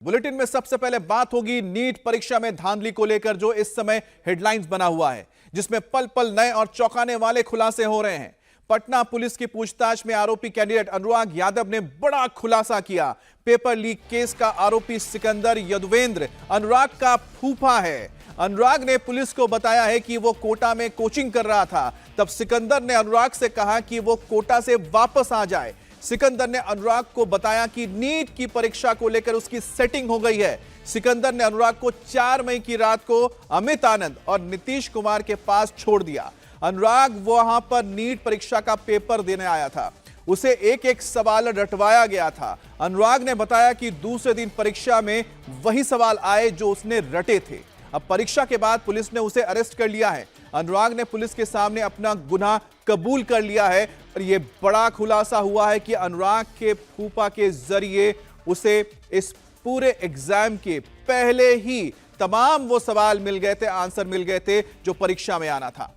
Bulletin में सबसे पहले बात होगी नीट परीक्षा में धांधली को लेकर, जो इस समय हेडलाइंस बना हुआ है, जिसमें पल पल नए और चौंकाने वाले खुलासे हो रहे हैं। पटना पुलिस की पूछताछ में आरोपी कैंडिडेट अनुराग यादव ने बड़ा खुलासा किया। पेपर लीक केस का आरोपी सिकंदर यदुवेंद्र अनुराग का फूफा है। अनुराग ने पुलिस को बताया है कि वो कोटा में कोचिंग कर रहा था। तब सिकंदर ने अनुराग से कहा कि वो कोटा से वापस आ जाए। सिकंदर ने अनुराग को बताया कि नीट की परीक्षा को लेकर उसकी सेटिंग हो गई है। सिकंदर ने अनुराग को 4 मई की रात को अमित आनंद और नीतीश कुमार के पास छोड़ दिया। अनुराग वहां पर नीट परीक्षा का पेपर देने आया था। उसे एक एक सवाल रटवाया गया था। अनुराग ने बताया कि दूसरे दिन परीक्षा में वही सवाल आए जो उसने रटे थे। अब परीक्षा के बाद पुलिस ने उसे अरेस्ट कर लिया है। अनुराग ने पुलिस के सामने अपना गुनाह कबूल कर लिया है और यह बड़ा खुलासा हुआ है कि अनुराग के फूफा के जरिए उसे इस पूरे एग्जाम के पहले ही तमाम वो सवाल मिल गए थे, आंसर मिल गए थे जो परीक्षा में आना था।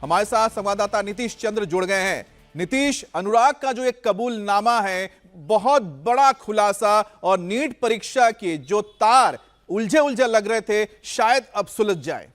हमारे साथ संवाददाता नीतीश चंद्र जुड़ गए हैं। नीतीश, अनुराग का जो एक कबूलनामा है, बहुत बड़ा खुलासा, और नीट परीक्षा के जो तार उलझे उलझे लग रहे थे शायद अब सुलझ जाए।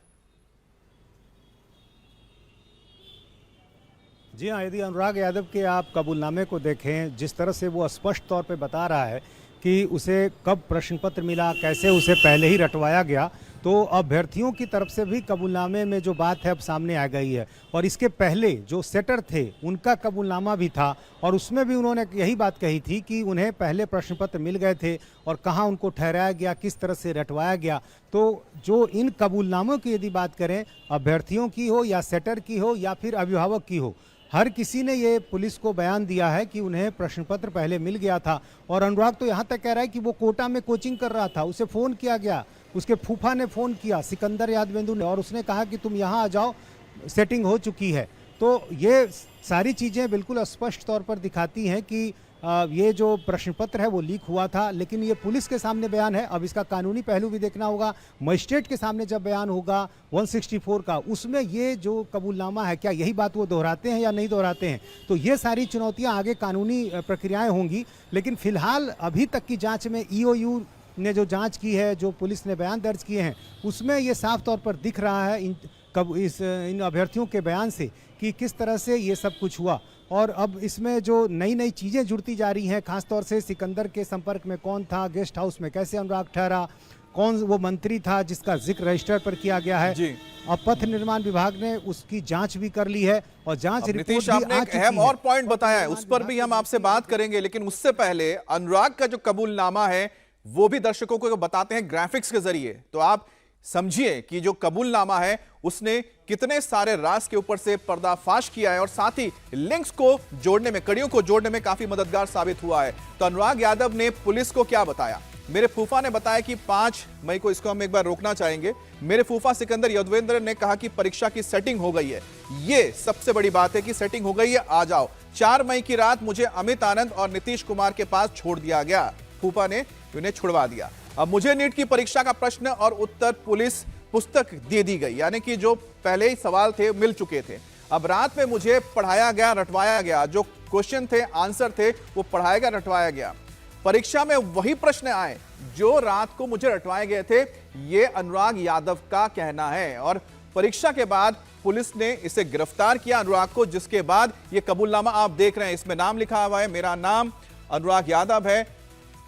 जी हाँ, यदि अनुराग यादव के आप कबूलनामे को देखें, जिस तरह से वो स्पष्ट तौर पे बता रहा है कि उसे कब प्रश्न पत्र मिला, कैसे उसे पहले ही रटवाया गया, तो अभ्यर्थियों की तरफ से भी कबूलनामे में जो बात है अब सामने आ गई है। और इसके पहले जो सेटर थे उनका कबूलनामा भी था और उसमें भी उन्होंने यही बात कही थी कि उन्हें पहले प्रश्न पत्र मिल गए थे और कहाँ उनको ठहराया गया, किस तरह से रटवाया गया। तो जो इन कबूलनामों की यदि बात करें, अभ्यर्थियों की हो या सेटर की हो या फिर अभिभावक की हो, हर किसी ने ये पुलिस को बयान दिया है कि उन्हें प्रश्न पत्र पहले मिल गया था। और अनुराग तो यहाँ तक कह रहा है कि वो कोटा में कोचिंग कर रहा था, उसे फ़ोन किया गया, उसके फूफा ने फ़ोन किया सिकंदर यादवेंद्र ने, और उसने कहा कि तुम यहाँ आ जाओ, सेटिंग हो चुकी है। तो ये सारी चीज़ें बिल्कुल स्पष्ट तौर पर दिखाती हैं कि ये जो प्रश्न पत्र है वो लीक हुआ था। लेकिन ये पुलिस के सामने बयान है, अब इसका कानूनी पहलू भी देखना होगा। मजिस्ट्रेट के सामने जब बयान होगा 164 का, उसमें ये जो कबूलनामा है, क्या यही बात वो दोहराते हैं या नहीं दोहराते हैं, तो ये सारी चुनौतियां आगे कानूनी प्रक्रियाएं होंगी। लेकिन फिलहाल अभी तक की जांच में ईओयू ने जो जांच की है, जो पुलिस ने बयान दर्ज किए हैं, उसमें ये साफ तौर पर दिख रहा है इन अभ्यर्थियों के बयान से कि किस तरह से ये सब कुछ हुआ। और अब इसमें जो नई नई चीज़ें जुड़ती जा रही हैं, खासतौर से सिकंदर के संपर्क में कौन था, गेस्ट हाउस में कैसे अनुराग ठहरा, कौन वो मंत्री था जिसका जिक्र रजिस्टर पर किया गया है जी। अब पथ निर्माण विभाग ने उसकी जांच भी कर ली है और जांच रिपोर्ट भी आ चुकी है। एक अहम और पॉइंट बताया है, उस पर भी हम आपसे बात करेंगे। लेकिन उससे पहले अनुराग का जो कबूलनामा है वो भी दर्शकों को बताते हैं ग्राफिक्स के जरिए, तो आप समझिए कि जो कबूलनामा है उसने कितने सारे राज के ऊपर से पर्दाफाश किया है और साथ ही लिंक्स को जोड़ने में, कड़ियों को जोड़ने में काफी मददगार साबित हुआ है। तो अनुराग यादव ने पुलिस को क्या बताया? मेरे फूफा ने बताया कि 5 मई को, इसको हम एक बार रोकना चाहेंगे, मेरे फूफा सिकंदर यदुवेंद्र ने कहा कि परीक्षा की सेटिंग हो गई है। ये सबसे बड़ी बात है कि सेटिंग हो गई है, आ जाओ। 4 मई की रात मुझे अमित आनंद और नीतीश कुमार के पास छोड़ दिया गया। फूफा ने उन्हें छुड़वा दिया। अब मुझे नीट की परीक्षा का प्रश्न और उत्तर पुलिस पुस्तक दे दी गई, यानी कि जो पहले ही सवाल थे मिल चुके थे। अब रात में मुझे पढ़ाया गया, रटवाया गया, जो क्वेश्चन थे, आंसर थे, वो पढ़ाया गया, रटवाया गया। परीक्षा में वही प्रश्न आए जो रात को मुझे रटवाए गए थे, ये अनुराग यादव का कहना है। और परीक्षा के बाद पुलिस ने इसे गिरफ्तार किया, अनुराग को, जिसके बाद ये कबूलनामा आप देख रहे हैं, इसमें नाम लिखा हुआ है, मेरा नाम अनुराग यादव है,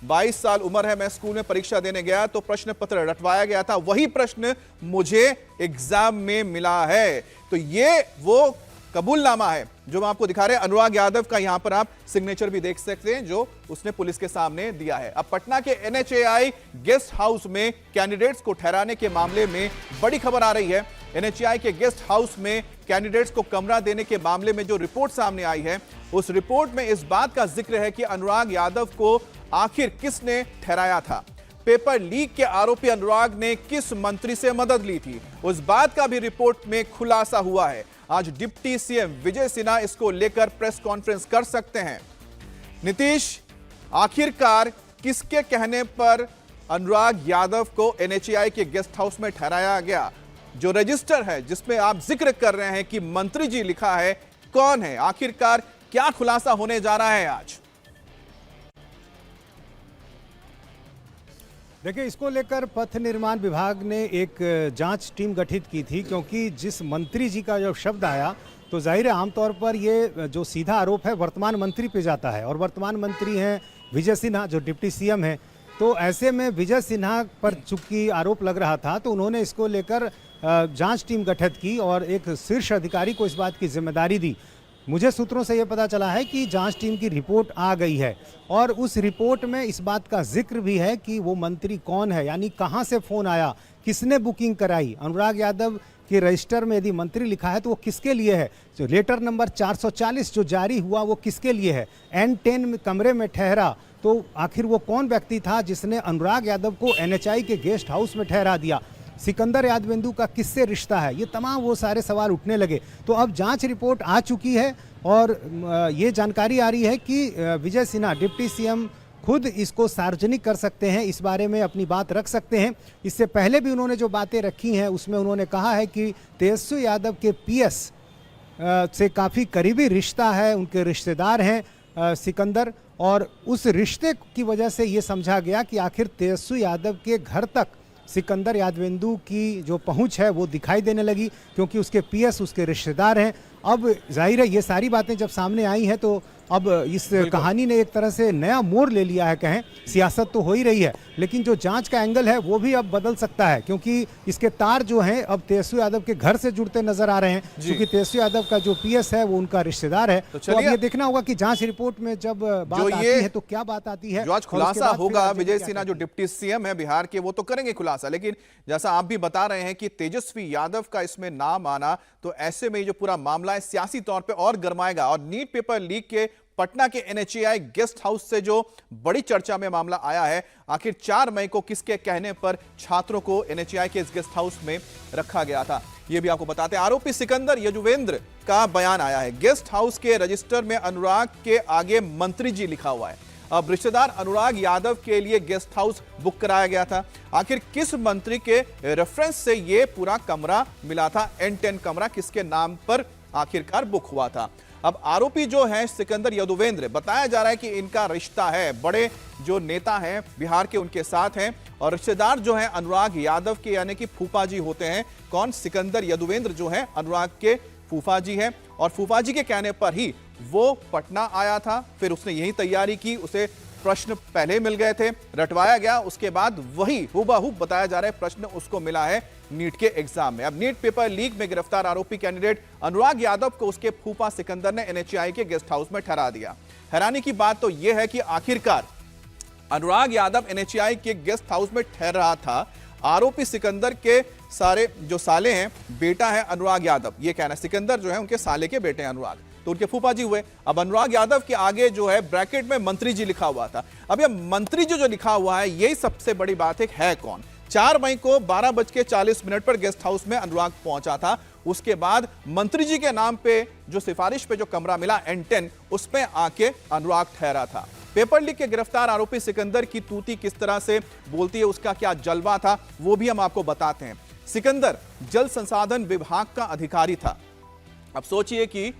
22 साल उम्र है, मैं स्कूल में परीक्षा देने गया तो प्रश्न पत्र रटवाया गया था, वही प्रश्न मुझे एग्जाम में मिला है। तो ये वो कबूलनामा है जो हम आपको दिखा रहे हैं। अनुराग यादव का यहां पर आप सिग्नेचर भी देख सकते हैं जो उसने पुलिस के सामने दिया है। अब पटना के NHAI गेस्ट हाउस में कैंडिडेट्स को ठहराने के मामले में बड़ी खबर आ रही है। NHAI के गेस्ट हाउस में कैंडिडेट्स को कमरा देने के मामले में जो रिपोर्ट सामने आई है, उस रिपोर्ट में इस बात का जिक्र है कि अनुराग यादव को आखिर किसने ठहराया था, पेपर लीक के आरोपी अनुराग ने किस मंत्री से मदद ली थी, उस बात का भी रिपोर्ट में खुलासा हुआ है। आज डिप्टी सीएम विजय सिन्हा इसको लेकर प्रेस कॉन्फ्रेंस कर सकते हैं। नीतीश, आखिरकार किसके कहने पर अनुराग यादव को NHAI के गेस्ट हाउस में ठहराया गया? जो रजिस्टर है जिसमें आप जिक्र कर रहे हैं कि मंत्री जी लिखा है, कौन है? आखिरकार क्या खुलासा होने जा रहा है आज? देखिए, इसको लेकर पथ निर्माण विभाग ने एक जांच टीम गठित की थी, क्योंकि जिस मंत्री जी का जब शब्द आया तो जाहिर है आमतौर पर ये जो सीधा आरोप है वर्तमान मंत्री पे जाता है, और वर्तमान मंत्री हैं विजय सिन्हा जो डिप्टी सीएम हैं। तो ऐसे में विजय सिन्हा पर चूंकि आरोप लग रहा था तो उन्होंने इसको लेकर जांच टीम गठित की और एक शीर्ष अधिकारी को इस बात की जिम्मेदारी दी। मुझे सूत्रों से ये पता चला है कि जांच टीम की रिपोर्ट आ गई है, और उस रिपोर्ट में इस बात का जिक्र भी है कि वो मंत्री कौन है, यानी कहां से फोन आया, किसने बुकिंग कराई। अनुराग यादव के रजिस्टर में यदि मंत्री लिखा है तो वो किसके लिए है, जो लेटर नंबर 440 जो जारी हुआ वो किसके लिए है, N10 कमरे में ठहरा तो आखिर वो कौन व्यक्ति था जिसने अनुराग यादव को NHI के गेस्ट हाउस में ठहरा दिया, सिकंदर यादवेंदु का किससे रिश्ता है, ये तमाम वो सारे सवाल उठने लगे। तो अब जांच रिपोर्ट आ चुकी है और ये जानकारी आ रही है कि विजय सिन्हा डिप्टी सीएम खुद इसको सार्वजनिक कर सकते हैं, इस बारे में अपनी बात रख सकते हैं। इससे पहले भी उन्होंने जो बातें रखी हैं उसमें उन्होंने कहा है कि तेजस्वी यादव के PS से काफ़ी करीबी रिश्ता है, उनके रिश्तेदार हैं सिकंदर, और उस रिश्ते की वजह से ये समझा गया कि आखिर तेजस्वी यादव के घर तक सिकंदर यादवेंदु की जो पहुंच है वो दिखाई देने लगी, क्योंकि उसके PS उसके रिश्तेदार हैं। अब जाहिर है ये सारी बातें जब सामने आई हैं तो अब इस कहानी ने एक तरह से नया मोड़ ले लिया है। कहें सियासत तो हो ही रही है, लेकिन जो जांच का एंगल है वो भी अब बदल सकता है, क्योंकि इसके तार जो हैं अब तेजस्वी यादव के घर से जुड़ते नजर आ रहे हैं, क्योंकि तेजस्वी यादव का जो PS है वो उनका रिश्तेदार है। तो अब ये देखना होगा कि जांच रिपोर्ट में जब बात आती है तो क्या बात आती है, जो आज खुलासा होगा विजय सिन्हा जो डिप्टी सीएम है बिहार के, वो तो करेंगे खुलासा। लेकिन जैसा आप भी बता रहे हैं कि तेजस्वी यादव का इसमें नाम आना, तो ऐसे में जो पूरा मामला है सियासी तौर पे और गरमाएगा। और नीट पेपर लीक के पटना के NHAI गेस्ट हाउस से जो बड़ी चर्चा में मामला आया है, आखिर 4 मई को किसके कहने पर छात्रों को NHAI के इस गेस्ट हाउस में रखा गया था, यह भी आपको बताते हैं। आरोपी सिकंदर यजुवेंद्र का बयान आया है। गेस्ट हाउस के रजिस्टर में अनुराग के आगे मंत्री जी लिखा हुआ है। अब रिश्तेदार अनुराग यादव के लिए गेस्ट हाउस बुक कराया गया था। आखिर किस मंत्री के रेफरेंस से यह पूरा कमरा मिला था, N10 कमरा किसके नाम पर आखिरकार बुक हुआ था। अब आरोपी जो है सिकंदर यदुवेंद्र, बताया जा रहा है कि इनका रिश्ता है, बड़े जो नेता हैं बिहार के उनके साथ हैं, और रिश्तेदार जो हैं अनुराग यादव के यानी कि फूफा जी होते हैं। कौन? सिकंदर यदुवेंद्र जो है अनुराग के फूफा जी हैं, और फूफा जी के कहने पर ही वो पटना आया था। फिर उसने यही तैयारी की, उसे प्रश्न पहले मिल गए थे, रटवाया गया, उसके बाद वही हुबहू बताया जा रहा है प्रश्न उसको मिला है नीट के एग्जाम में। अब नीट पेपर लीक में गिरफ्तार आरोपी कैंडिडेट अनुराग यादव को उसके फूफा सिकंदर ने NHAI के गेस्ट हाउस में ठहरा दिया। हैरानी की बात तो यह है कि आखिरकार अनुराग यादव NHAI के गेस्ट हाउस में ठहर रहा था। आरोपी सिकंदर के सारे जो साले हैं, बेटा है अनुराग यादव, ये कहना है। सिकंदर जो है उनके साले के बेटे हैं अनुराग, तो उनके फूफा जी हुए। अब अनुराग यादव के आगे जो है ब्रैकेट में मंत्री जी लिखा हुआ था। अब ये मंत्री जी जो लिखा हुआ है, यही सबसे बड़ी बात है कौन? 4 मई को 12:40 पर गेस्ट हाउस में अनुराग पहुंचा था। उसके बाद मंत्री जी के नाम पे जो सिफारिश पे जो कमरा मिला N10, उस पे आके अनुराग ठहरा था। पेपर लीक के गिरफ्तार आरोपी सिकंदर की तूती किस तरह से बोलती है, उसका क्या जलवा था, वो भी हम आपको बताते हैं। सिकंदर जल संसाधन विभाग का अधिकारी था। अब सोचिए कि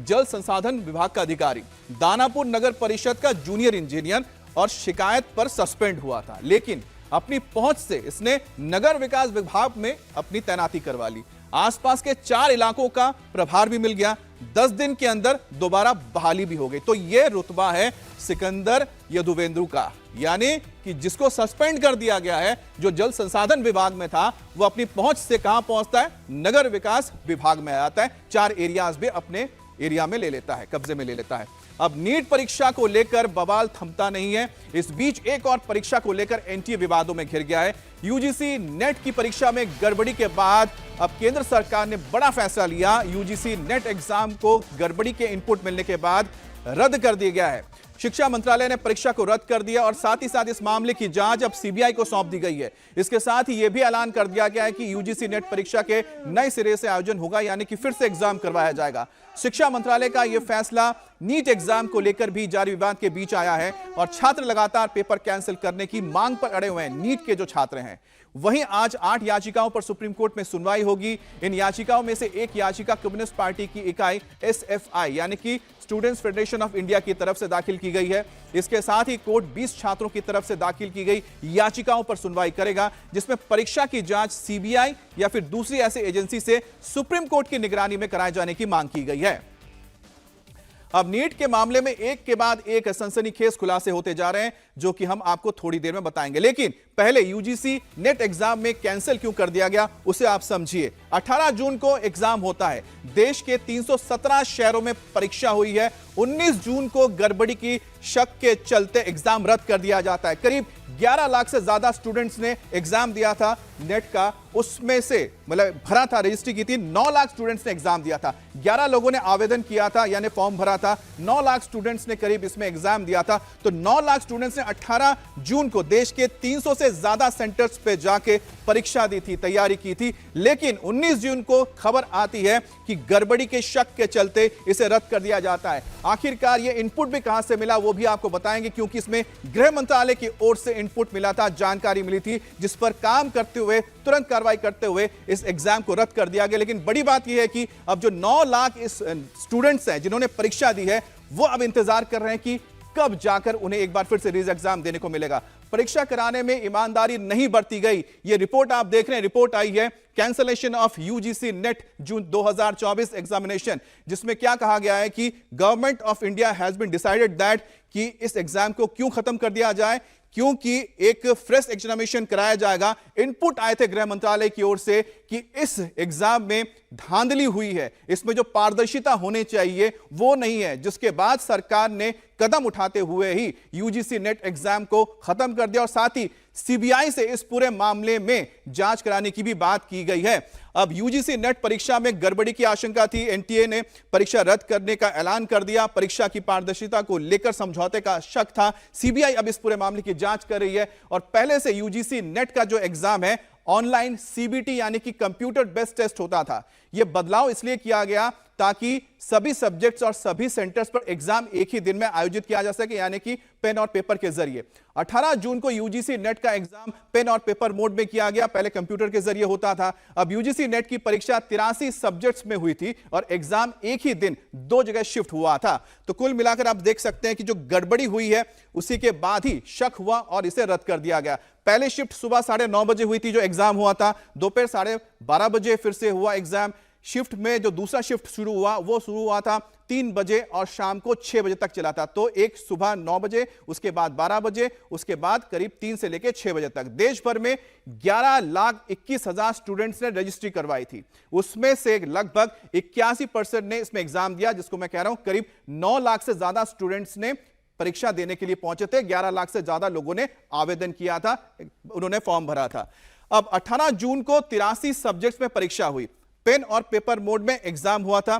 जल संसाधन विभाग का अधिकारी, दानापुर नगर परिषद का जूनियर इंजीनियर, और शिकायत पर सस्पेंड हुआ था। लेकिन अपनी पहुंच से इसने नगर विकास विभाग में अपनी तैनाती करवा ली। आसपास के 4 इलाकों का प्रभार भी मिल गया। 10 दिन के अंदर दोबारा बहाली भी हो गई। तो यह रुतबा है सिकंदर यदुवेंद्र का, यानी कि जिसको सस्पेंड कर दिया गया है, जो जल संसाधन विभाग में था, वो अपनी पहुंच से कहां पहुंचता है? नगर विकास विभाग में आता है। 4 एरियाज भी अपने एरिया में ले लेता है, कब्जे में ले लेता है। अब नीट परीक्षा को लेकर बवाल थमता नहीं है। इस बीच एक और परीक्षा को लेकर NTA विवादों में घिर गया है। UGC नेट की परीक्षा में गड़बड़ी के बाद अब केंद्र सरकार ने बड़ा फैसला लिया। UGC नेट एग्जाम को गड़बड़ी के इनपुट मिलने के बाद रद्द कर दिया गया है। शिक्षा मंत्रालय ने परीक्षा को रद्द कर दिया और साथ ही साथ इस मामले की जांच अब CBI को सौंप दी गई है। इसके साथ ही यह भी ऐलान कर दिया गया है कि UGC नेट परीक्षा के नए सिरे से आयोजन होगा, यानी कि फिर से एग्जाम करवाया जाएगा। शिक्षा मंत्रालय का यह फैसला नीट एग्जाम को लेकर भी जारी विवाद के बीच आया है और छात्र लगातार पेपर कैंसिल करने की मांग पर अड़े हुए हैं, नीट के जो छात्र हैं। वहीं आज 8 याचिकाओं पर सुप्रीम कोर्ट में सुनवाई होगी। इन याचिकाओं में से एक याचिका कम्युनिस्ट पार्टी की इकाई एसएफआई यानी कि स्टूडेंट्स फेडरेशन ऑफ इंडिया की तरफ से दाखिल की गई है। इसके साथ ही कोर्ट 20 छात्रों की तरफ से दाखिल की गई याचिकाओं पर सुनवाई करेगा, जिसमें परीक्षा की जांच सीबीआई या फिर दूसरी ऐसी एजेंसी से सुप्रीम कोर्ट की निगरानी में कराए जाने की मांग की गई है। अब नीट के मामले में एक के बाद एक सनसनीखेज खुलासे होते जा रहे हैं, जो कि हम आपको थोड़ी देर में बताएंगे। लेकिन पहले यूजीसी नेट एग्जाम में कैंसिल क्यों कर दिया गया उसे आप समझिए। 18 जून को एग्जाम होता है, देश के 317 शहरों में परीक्षा हुई है। 19 जून को गड़बड़ी की शक के चलते एग्जाम रद्द कर दिया जाता है। करीब 11 लाख से ज्यादा स्टूडेंट्स ने एग्जाम दिया था नेट का, उसमें से मतलब भरा था, रजिस्ट्री की थी, 9 लाख स्टूडेंट्स ने एग्जाम दिया था। 11 लोगों ने आवेदन किया था यानी फॉर्म भरा था, 9 लाख स्टूडेंट्स ने करीब इसमें एग्जाम दिया था। तो 9 लाख स्टूडेंट्स ने 18 जून को देश के 300 से ज्यादा सेंटर्स पे जाके परीक्षा दी थी, तैयारी की थी। लेकिन 19 जून को खबर आती है कि गड़बड़ी के शक के चलते इसे रद्द कर दिया जाता है। आखिरकार ये इनपुट भी कहां से मिला वो भी आपको बताएंगे, क्योंकि इसमें गृह मंत्रालय की ओर से इनपुट मिला था, जानकारी मिली थी, जिस पर काम करते हुए, तुरंत कार्रवाई करते हुए इस एग्जाम को रद्द कर दिया गया। लेकिन बड़ी बात यह है कि अब जो 9 लाख इस स्टूडेंट्स हैं जिन्होंने परीक्षा दी है, वो अब इंतजार कर रहे हैं कि कब जाकर उन्हें एक बार फिर से रीज एग्जाम देने को मिलेगा। परीक्षा कराने में ईमानदारी नहीं बरती गई, ये रिपोर्ट आप देख रहे हैं। रिपोर्ट आई है cancellation of UGC NET June 2024 examination, जिसमें क्या कहा गया है कि government of India has been decided that कि इस एग्जाम को क्यों खत्म कर दिया जाए, क्योंकि एक फ्रेश एग्जामिनेशन कराया जाएगा। इनपुट आए थे गृह मंत्रालय की ओर से कि इस एग्जाम में धांधली हुई है, इसमें जो पारदर्शिता होनी चाहिए वो नहीं है, जिसके बाद सरकार ने कदम उठाते हुए ही यूजीसी नेट एग्जाम को खत्म कर दिया और साथ ही सीबीआई से इस पूरे मामले में जांच कराने की भी बात की गई है। अब यूजीसी नेट परीक्षा में गड़बड़ी की आशंका थी, एनटीए ने परीक्षा रद्द करने का ऐलान कर दिया। परीक्षा की पारदर्शिता को लेकर समझौते का शक था। सीबीआई अब इस पूरे मामले की जांच कर रही है और पहले से यूजीसी नेट का जो एग्जाम है ऑनलाइन सीबीटी यानी कि कंप्यूटर बेस्ड टेस्ट होता था। यह बदलाव इसलिए किया गया ताकि सभी सब्जेक्ट्स और सभी सेंटर्स पर एग्जाम एक ही दिन में आयोजित किया जा सके, यानी कि पेन और पेपर के जरिए। 18 जून को यूजीसी नेट का एग्जाम पेन और पेपर मोड में किया गया, पहले कंप्यूटर के जरिए होता था। अब यूजीसी नेट की परीक्षा 83 सब्जेक्ट्स में हुई थी और एग्जाम एक ही दिन 2 जगह शिफ्ट हुआ था। तो कुल मिलाकर आप देख सकते हैं कि जो गड़बड़ी हुई है उसी के बाद ही शक हुआ और इसे रद्द कर दिया गया। पहले शिफ्ट सुबह 9:30 बजे हुई थी जो एग्जाम हुआ था, दोपहर 12:30 बजे फिर से हुआ एग्जाम। शिफ्ट में जो दूसरा शिफ्ट शुरू हुआ था 3 बजे और शाम को 6 बजे तक चला था। तो एक सुबह 9 बजे, उसके बाद 12 बजे, उसके बाद करीब 3 से लेकर 6 बजे तक। देश भर में 11,21,000 स्टूडेंट्स ने रजिस्ट्री करवाई थी, उसमें से लगभग 81% ने इसमें एग्जाम दिया, जिसको मैं कह रहा हूं करीब 9 लाख से ज्यादा स्टूडेंट्स ने परीक्षा देने के लिए पहुंचे थे। 11 लाख से ज्यादा लोगों ने आवेदन किया था, उन्होंने फॉर्म भरा था। अब 18 जून को 83 सब्जेक्ट्स में परीक्षा हुई, पेन और पेपर मोड में एग्जाम हुआ था।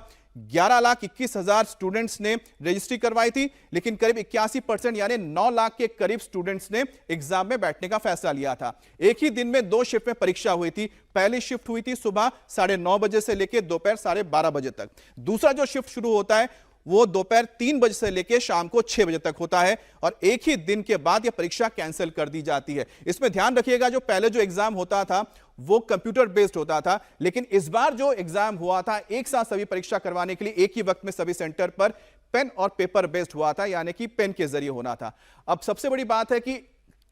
11,21,000 स्टूडेंट्स ने रजिस्ट्री करवाई थी, लेकिन करीब 81% यानी 9 लाख के करीब स्टूडेंट्स ने एग्जाम में बैठने का फैसला लिया था। एक ही दिन में 2 शिफ्ट में परीक्षा हुई थी। पहली शिफ्ट हुई थी सुबह 9:30 बजे से लेकर दोपहर 12:30 बजे तक। दूसरा जो शिफ्ट शुरू होता है वो दोपहर 3 बजे से लेकर शाम को 6 बजे तक होता है और एक ही दिन के बाद यह परीक्षा कैंसिल कर दी जाती है। इसमें ध्यान रखिएगा, जो पहले जो एग्जाम होता था वो कंप्यूटर बेस्ड होता था, लेकिन इस बार जो एग्जाम हुआ था एक साथ सभी परीक्षा करवाने के लिए एक ही वक्त में सभी सेंटर पर पेन और पेपर बेस्ड हुआ था, यानी कि पेन के जरिए होना था। अब सबसे बड़ी बात है कि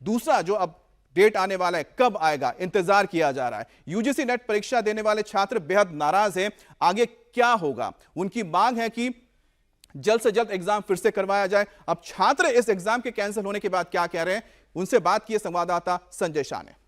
दूसरा जो अब डेट आने वाला है, कब आएगा, इंतजार किया जा रहा है। यूजीसी नेट परीक्षा देने वाले छात्र बेहद नाराज हैं। आगे क्या होगा, उनकी मांग है कि जल्द से जल्द एग्जाम फिर से करवाया जाए। अब छात्र इस एग्जाम के कैंसिल होने के बाद क्या कह रहे हैं, उनसे बात किए संवाददाता संजय शाह ने।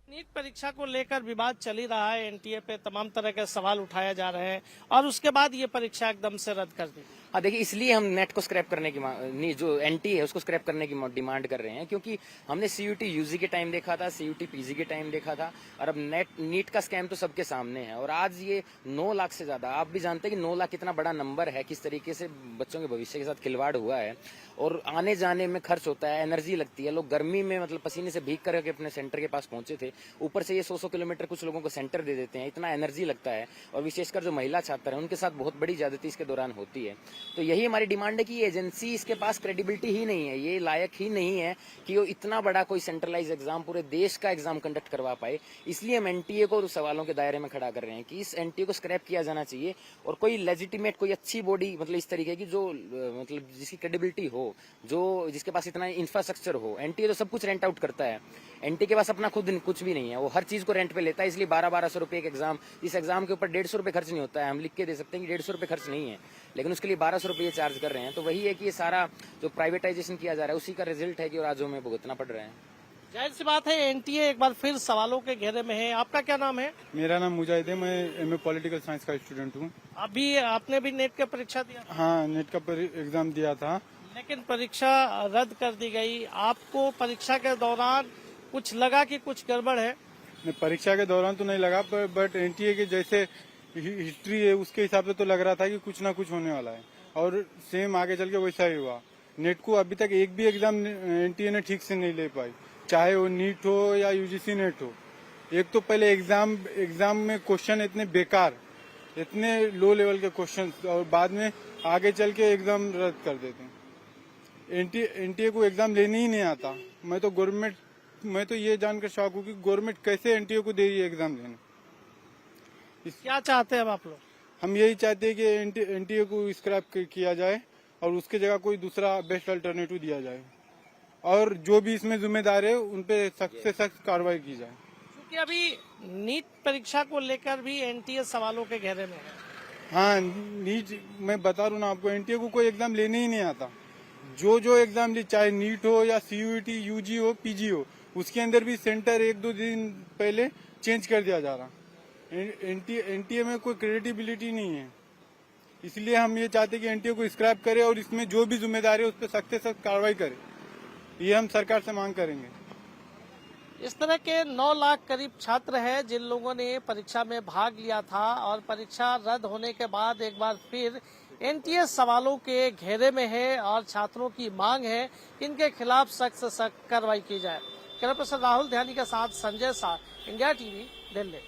नीट परीक्षा को लेकर विवाद चल ही रहा है, एनटीए पे तमाम तरह के सवाल उठाए जा रहे हैं और उसके बाद ये परीक्षा एकदम से रद्द कर दी। हाँ, देखिए, इसलिए हम नेट को स्क्रैप करने की जो एनटी है उसको स्क्रैप करने की डिमांड कर रहे हैं, क्योंकि हमने सीयूटी यूजी के टाइम देखा था, सीयूटी पीजी के टाइम देखा था और अब नीट का स्कैम तो सबके सामने है। और आज ये 9 लाख से ज्यादा, आप भी जानते हैं कि 9 लाख कितना बड़ा नंबर है, किस तरीके से बच्चों के भविष्य के साथ खिलवाड़ हुआ है और आने जाने में खर्च होता है, एनर्जी लगती है। लोग गर्मी में मतलब पसीने से भीग करके अपने सेंटर के पास पहुंचे थे ऊपर से ये 100 किलोमीटर कुछ लोगों को सेंटर दे देते हैं, इतना एनर्जी लगता है। और विशेषकर जो महिला छात्र हैं उनके साथ बहुत बड़ी ज्यादती इसके दौरान होती है। तो यही हमारी डिमांड है कि ये एजेंसी, इसके पास क्रेडिबिलिटी ही नहीं है, ये लायक ही नहीं है कि वो इतना बड़ा कोई सेंट्रलाइज एग्जाम, पूरे देश का एग्जाम कंडक्ट करवा पाए। इसलिए हम एनटीए को सवालों के दायरे में खड़ा कर रहे हैं कि इस एनटीए को स्क्रैप किया जाना चाहिए और कोई लेजिटिमेट, कोई अच्छी बॉडी, मतलब इस तरीके की जो मतलब जिसकी क्रेडिबिलिटी हो, जो जिसके पास इतना इंफ्रास्ट्रक्चर हो। एनटीए तो सब कुछ रेंट आउट करता है, एनटीए के पास अपना खुद कुछ भी नहीं है, वो हर चीज को रेंट पे लेता है। इसलिए 1200 रुपए एक एग्जाम, इस एग्जाम के ऊपर 150 रुपए खर्च नहीं होता है। हम लिख के दे सकते हैं कि 150 रुपए खर्च नहीं है, लेकिन उसके लिए 1200 रुपए चार्ज कर रहे हैं। तो वही है कि ये सारा जो प्राइवेटाइजेशन किया जा रहा है उसी का रिजल्ट है कि राज्यों में भुगतना पड़ रहा है। जाहिर सी बात है, एनटीए एक बार फिर सवालों के घेरे में है। आपका क्या नाम है? मेरा नाम मुजाहिद है, मैं एमए पॉलिटिकल साइंस का स्टूडेंट हूँ। अभी आपने भी नेट की परीक्षा दिया? हाँ, नेट का एग्जाम दिया था, लेकिन परीक्षा रद्द कर दी गई। आपको परीक्षा के दौरान कुछ लगा कि कुछ गड़बड़ है? परीक्षा के दौरान तो नहीं लगा, बट एनटीए के जैसे हिस्ट्री है उसके हिसाब से तो लग रहा था कि कुछ ना कुछ होने वाला है, और सेम आगे चल के वैसा ही हुआ। नेट को अभी तक एक भी एग्जाम एनटीए ने ठीक से नहीं ले पाई, चाहे वो नीट हो या यूजीसी नेट हो। एक तो पहले एग्जाम में क्वेश्चन इतने बेकार, इतने लो लेवल के क्वेश्चन, और बाद में आगे चल के एग्जाम रद्द कर देते हैं। एनटीए को एग्जाम लेने ही नहीं आता। मैं तो ये जानकर शॉक हूँ कि गवर्नमेंट कैसे एनटीए को दे रही है एग्जाम देने। क्या चाहते हैं अब आप लोग? हम यही चाहते हैं कि एनटीए को स्क्रैप किया जाए और उसके जगह कोई दूसरा बेस्ट अल्टरनेटिव दिया जाए, और जो भी इसमें जिम्मेदार है उन पे सख्त से सख्त कार्रवाई की जाए। क्योंकि अभी नीट परीक्षा को लेकर भी एनटीए सवालों के घेरे में है। हाँ, नीट मैं बता रहा हूँ ना आपको, एनटीए को कोई एग्जाम लेने ही नहीं आता। जो एग्जाम ली, चाहे नीट हो या सीयूईटी, यूजी हो, पीजी हो, उसके अंदर भी सेंटर 1-2 दिन पहले चेंज कर दिया जा रहा। एनटीए में कोई क्रेडिबिलिटी नहीं है। इसलिए हम ये चाहते हैं कि एनटीए को स्क्रैप करे और इसमें जो भी जिम्मेदार है उस पर सख्त से सख्त कार्रवाई करे। ये हम सरकार से मांग करेंगे। इस तरह के 9 लाख करीब छात्र हैं जिन लोगों ने परीक्षा में भाग लिया था, और परीक्षा रद्द होने के बाद एक बार फिर एनटीए सवालों के घेरे में है और छात्रों की मांग है कि इनके खिलाफ सख्त से सख्त कार्रवाई की जाए। कैमरा पर्सन राहुल ध्यानी के साथ संजय शाह, इंडिया टीवी, दिल्ली।